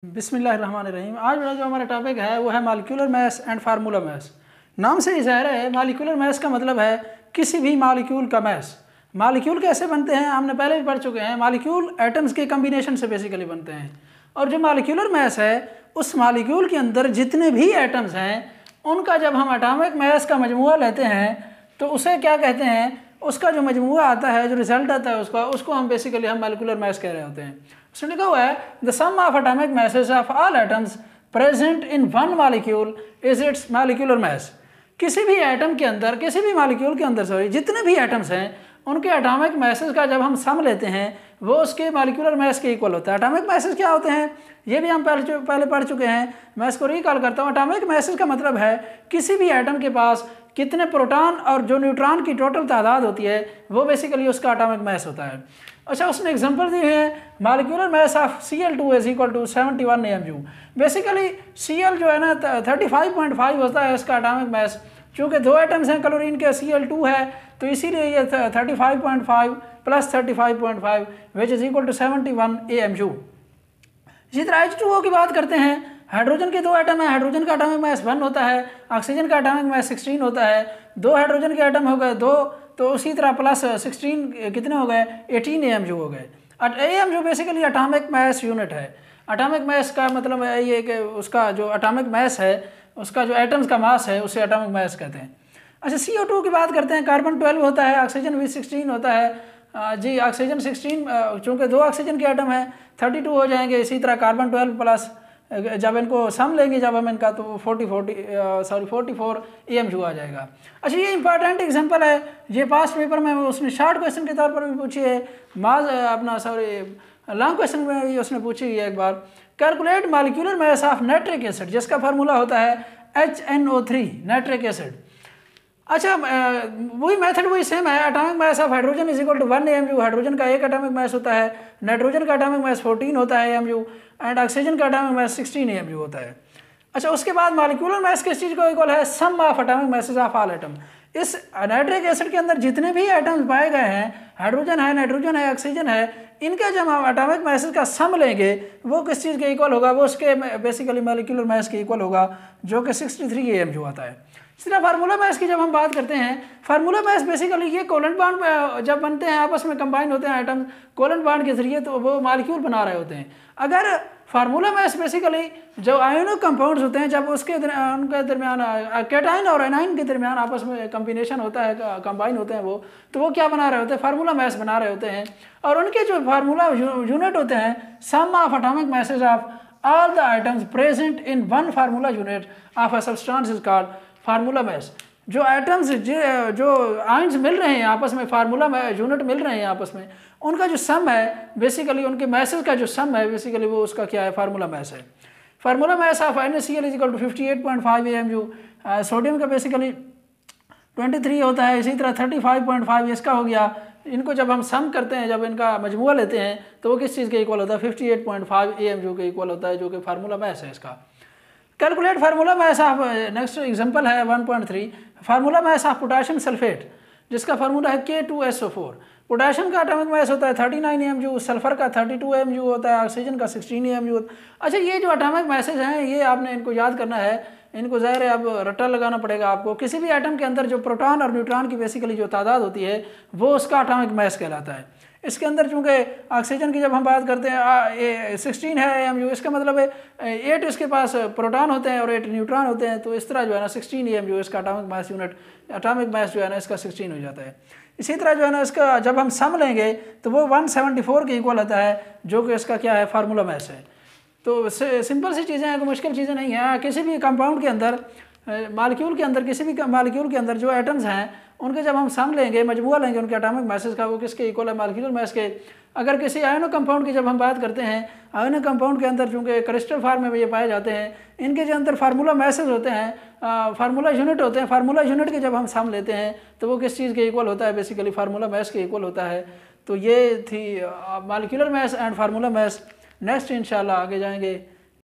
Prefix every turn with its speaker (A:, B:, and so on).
A: बिस्मिल्लाहिर्रहमानिर्रहीम। आज वाला जो हमारा टॉपिक है वो है molecular mass and formula mass. नाम से ही ज़ाहिर है मॉलिक्यूलर मास का मतलब है किसी भी मॉलिक्यूल का मास। मॉलिक्यूल कैसे बनते हैं हमने पहले भी पढ़ चुके हैं। मॉलिक्यूल एटम्स के कम्बिनेशन से बेसिकली बनते हैं और जो मॉलिक्यूलर मास है उस मॉलिक्यूल के अंदर जितने भी एटम्स हैं उनका जब हम एटॉमिक मास का मजमूआ लेते हैं तो उसे क्या कहते हैं, उसका जो मजमूआ आता है, जो रिजल्ट आता है उसको हम बेसिकली हम मॉलिक्यूलर मास कह रहे होते हैं। उसमें लिखा हुआ है the sum of atomic masses of all atoms present in one molecule is its molecular mass. किसी भी एटम के अंदर, किसी भी मॉलिक्यूल के अंदर जितने भी एटम्स हैं उनके एटॉमिक मासेस का जब हम सम लेते हैं वो उसके मॉलिक्यूलर मास के इक्वल होता है। एटॉमिक मासेस क्या होते हैं ये भी हम पहले पढ़ चुके हैं। मैं इसको रिकॉल करता हूँ। एटॉमिक मासेस का मतलब है किसी भी एटम के पास कितने प्रोटॉन और जो न्यूट्रॉन की टोटल तादाद होती है वो बेसिकली उसका एटॉमिक मास होता है। अच्छा, उसने एग्जांपल दी है molecular mass of Cl2 is equal to 71 AMU। Basically Cl जो है ना 35.5 होता है इसका एटॉमिक मास। चूँकि दो एटम्स हैं क्लोरीन के, Cl2 है, तो इसीलिए ये 35.5 plus 35.5 which is equal to 71 AMU। इसी तरह H2O की बात करते हैं। हाइड्रोजन के दो एटम है, हाइड्रोजन का एटॉमिक मास 1 होता है, ऑक्सीजन का एटॉमिक मास 16 होता है। दो हाइड्रोजन के एटम हो गए दो, तो उसी तरह प्लस 16 कितने हो गए, 18 AMU हो गए। AMU basically atomic mass unit है। एटॉमिक मास का मतलब है ये कि उसका जो एटॉमिक मास है, उसका जो एटम्स का मास है उसे एटॉमिक मास कहते हैं। अच्छा, CO2 की बात करते हैं। कार्बन 12 होता है, ऑक्सीजन भी 16 होता है। जी ऑक्सीजन 16, चूँकि दो ऑक्सीजन के एटम है 32 हो जाएंगे। इसी तरह कार्बन 12 प्लस जब इनको सम लेंगे जब हम इनका तो 44 AMU आ जाएगा। अच्छा, ये इंपॉर्टेंट एग्जांपल है, ये पास्ट पेपर में उसने शॉर्ट क्वेश्चन के तौर पर भी पूछी है, लॉन्ग क्वेश्चन में भी उसने पूछी है एक बार। Calculate molecular mass of nitric acid जिसका फार्मूला होता है HNO3 नाइट्रिक एसिड। अच्छा, वही मेथड वही सेम है। Atomic mass of hydrogen is equal to 1 AMU। Hydrogen का एक एटॉमिक मास होता है, नाइट्रोजन का एटॉमिक मास 14 होता है AMU एंड ऑक्सीजन का एटॉमिक मास 16 AMU होता है। अच्छा, उसके बाद मॉलिक्यूलर मास किस चीज़ को इक्वल है, sum of atomic masses of all atom. इस नाइट्रिक एसिड के अंदर जितने भी एटम्स पाए गए हैं, हाइड्रोजन है, नाइट्रोजन है, ऑक्सीजन है, इनका जब हम एटॉमिक मासेस का सम लेंगे वो किस चीज़ के इक्वल होगा, वो उसके बेसिकली मॉलिक्यूलर मास के इक्वल होगा जो कि 63 AMU आता है। इस तरह फार्मूला मास की जब हम बात करते हैं, फार्मूला मास बेसिकली ये कोवेलेंट बॉन्ड जब बनते हैं आपस में कंबाइन होते हैं एटम कोवेलेंट बॉन्ड के जरिए, तो वो मॉलिक्यूल बना रहे होते हैं। अगर फार्मूला मास बेसिकली जो आयोनिक कंपाउंड्स होते हैं जब उनके दरमियान कैटाइन और एनाइन के दरमियान आपस में कम्बिनेशन होता है, कंबाइन होते हैं वो, तो वो क्या बना रहे होते हैं, फार्मूला मास बना रहे होते हैं। और उनके जो फार्मूला यूनिट होते हैं, sum of atomic masses of all the atoms present in one formula unit of a substance is called formula mass. जो एटम्स जो आयंस मिल रहे हैं आपस में, फार्मूला यूनिट मिल रहे हैं आपस में, उनका जो सम है बेसिकली उनके मासेस का जो सम है बेसिकली वो उसका क्या है, फार्मूला मास है। Formula mass of NaCl is equal to 58.5 AMU। Sodium का बेसिकली 23 होता है, इसी तरह 35.5 इसका हो गया। इनको जब हम सम करते हैं, जब इनका मजमूआ लेते हैं तो वो किस चीज़ के इक्वल होता है, 58.5 AMU के इक्वल होता है, जो कि फार्मूला मास है इसका। Calculate formula mass of, next example है 1.3, formula mass of potassium sulphate जिसका फार्मूला है K2SO4। पोटाशियम का एटॉमिक मास होता है 39 AMU, सल्फर का 32 AMU होता है, ऑक्सीजन का 16 AMU होता है। अच्छा, ये जो एटॉमिक मासेस हैं ये आपने इनको याद करना है, इनको ज़ाहिर है अब रट्टा लगाना पड़ेगा आपको। किसी भी एटम के अंदर जो प्रोटॉन और न्यूट्रॉन की बेसिकली जो तादाद होती है वो उसका एटॉमिक मास कहलाता है। इसके अंदर चूँकि ऑक्सीजन की जब हम बात करते हैं 16 है AMU, इसका मतलब है 8 इसके पास प्रोटॉन होते हैं और 8 न्यूट्रॉन होते हैं, तो इस तरह जो है ना 16 AMU इसका atomic mass unit, atomic mass जो है ना इसका 16 हो जाता है। इसी तरह जो है ना इसका जब हम सम लेंगे तो वो 174 के इक्वल आता है, जो कि इसका क्या है, फार्मूला मास है। तो सिंपल सी चीज़ें हैं, कोई मुश्किल चीज़ें नहीं हैं। किसी भी कंपाउंड के अंदर, मॉलिक्यूल के अंदर, किसी भी मॉलिक्यूल के अंदर जो एटम्स हैं उनके जब हम सम लेंगे, मजमूआ लेंगे उनके एटॉमिक मासेस का, वो किसके इक्वल है, मॉलिक्यूलर मास के। अगर किसी आयोनिक कंपाउंड की जब हम बात करते हैं, आयोनिक कंपाउंड के अंदर चूँकि क्रिस्टल फॉर्म में ये पाए जाते हैं, इनके जो अंदर फार्मूला मासेस होते हैं, फार्मूला यूनिट होते हैं, फार्मूला यूनिट के जब हम सम लेते हैं तो वो किस चीज़ के इक्वल होता है, बेसिकली फार्मूला मास के इक्वल होता है। तो ये थी molecular mass and formula mass. Next इंशाल्लाह आगे जाएंगे।